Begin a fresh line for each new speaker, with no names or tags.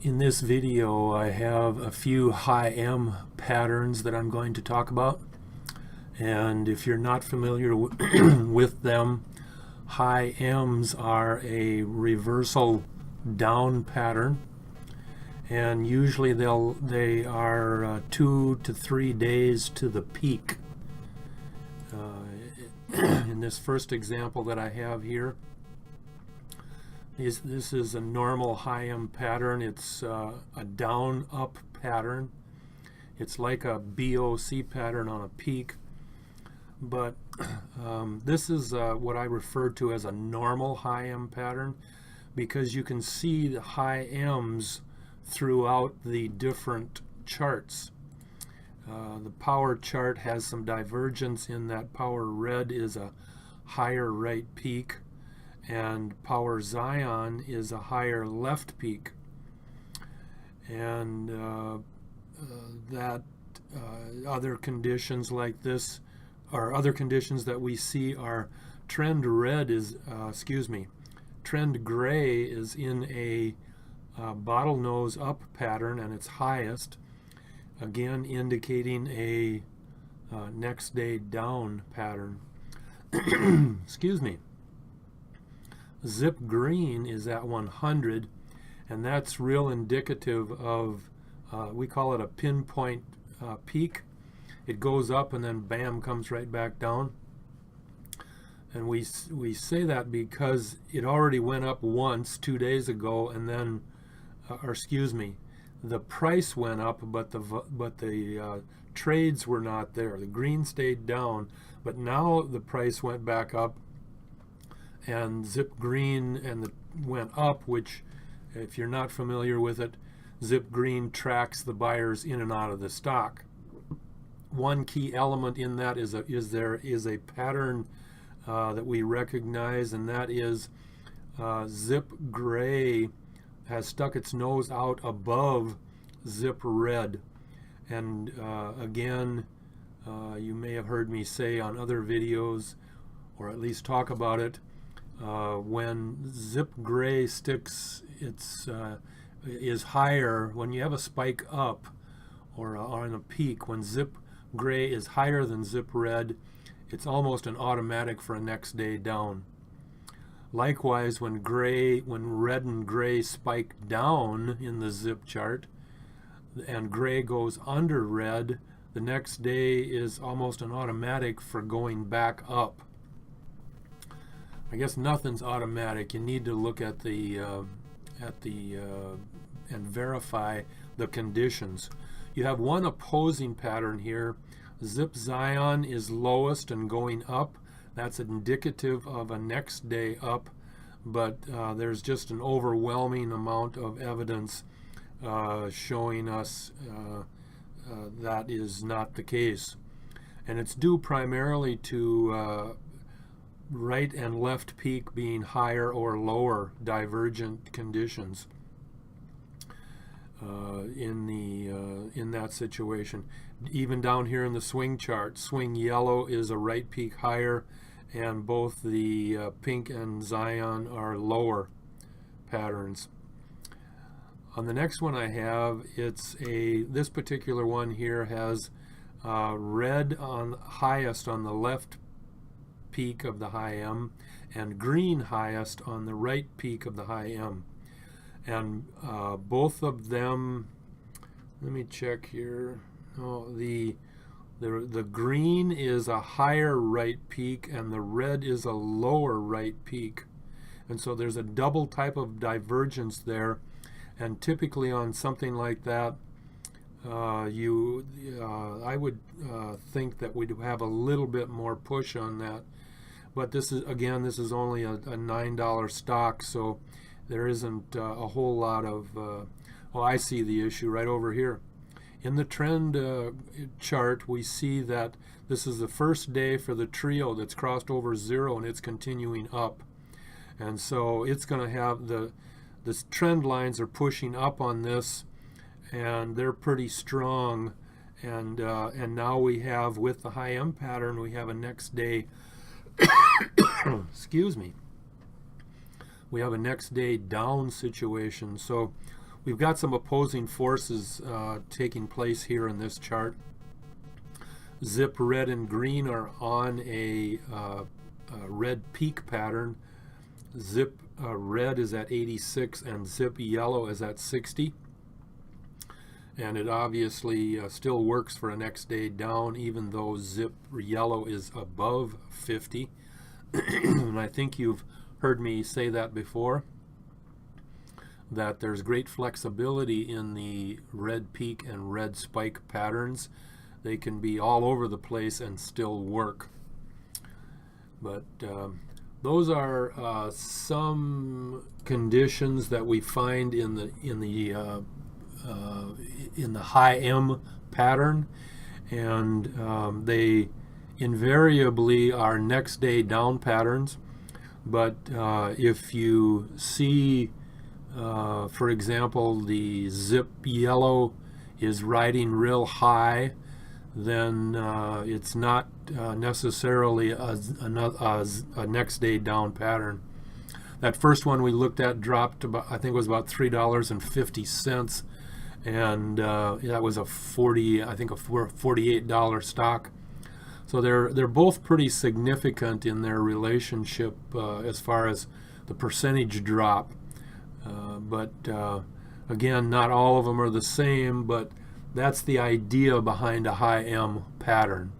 In this video, I have a few high M patterns that I'm going to talk about. And if you're not familiar with them, high M's are a reversal down pattern. And usually they are 2 to 3 days to the peak. In this first example that I have here, this is a normal high M pattern. It's a down up pattern. It's like a BOC pattern on a peak, but this is what I refer to as a normal high M pattern, because you can see the high M's throughout the different charts. The power chart has some divergence in that power red is a higher right peak, and power Zion is a higher left peak, and other conditions like this, or other conditions that we see, are trend red is trend gray is in a bottlenose up pattern, and it's highest, again indicating a next day down pattern. Excuse me. Zip green is at 100, and that's real indicative of, we call it a pinpoint peak. It goes up and then bam, comes right back down. And we say that because it already went up once 2 days ago, and then, the price went up, but the trades were not there. The green stayed down, but now the price went back up, and zip green went up, which, if you're not familiar with it, zip green tracks the buyers in and out of the stock. One key element in that is there is a pattern that we recognize, and that is zip gray has stuck its nose out above zip red. And again, you may have heard me say on other videos, or at least talk about it, when zip gray sticks is higher, when you have a spike up or on a peak, when zip gray is higher than zip red, it's almost an automatic for a next day down. Likewise, when red and gray spike down in the zip chart and gray goes under red, the next day is almost an automatic for going back up. I guess nothing's automatic. You need to look at the and verify the conditions. You have one opposing pattern here. Zip Zion is lowest and going up. That's indicative of a next day up, but there's just an overwhelming amount of evidence showing us that is not the case. And it's due primarily to right and left peak being higher or lower divergent conditions in that situation. Even down here in the swing chart, swing yellow is a right peak higher, and both the pink and Zion are lower patterns. On the next one I have, this particular one here has red on highest on the left peak of the high M, and green highest on the right peak of the high M. And both of them, let me check here. Oh, the green is a higher right peak, and the red is a lower right peak. And so there's a double type of divergence there. And typically on something like that, I would think that we'd have a little bit more push on that. But this is only a $9 stock, so there isn't a whole lot of, I see the issue right over here. In the trend chart, we see that this is the first day for the trio that's crossed over zero, and it's continuing up. And so it's going to have the trend lines are pushing up on this, and they're pretty strong. And now we have, with the high M pattern, we have a next day excuse me, we have a next day down situation. So we've got some opposing forces taking place here in this chart. Zip red and green are on a red peak pattern. Zip red is at 86 and zip yellow is at 60. And it obviously still works for a next day down, even though zip yellow is above 50. And I think you've heard me say that before, that there's great flexibility in the red peak and red spike patterns. They can be all over the place and still work. But those are some conditions that we find in the high M pattern, and they invariably are next day down patterns. But if you see, for example, the zip yellow is riding real high, then it's not necessarily a next day down pattern. That first one we looked at dropped about, I think it was about $3.50, and that was a $48 stock. So they're both pretty significant in their relationship as far as the percentage drop. But again, not all of them are the same, but that's the idea behind a high M pattern.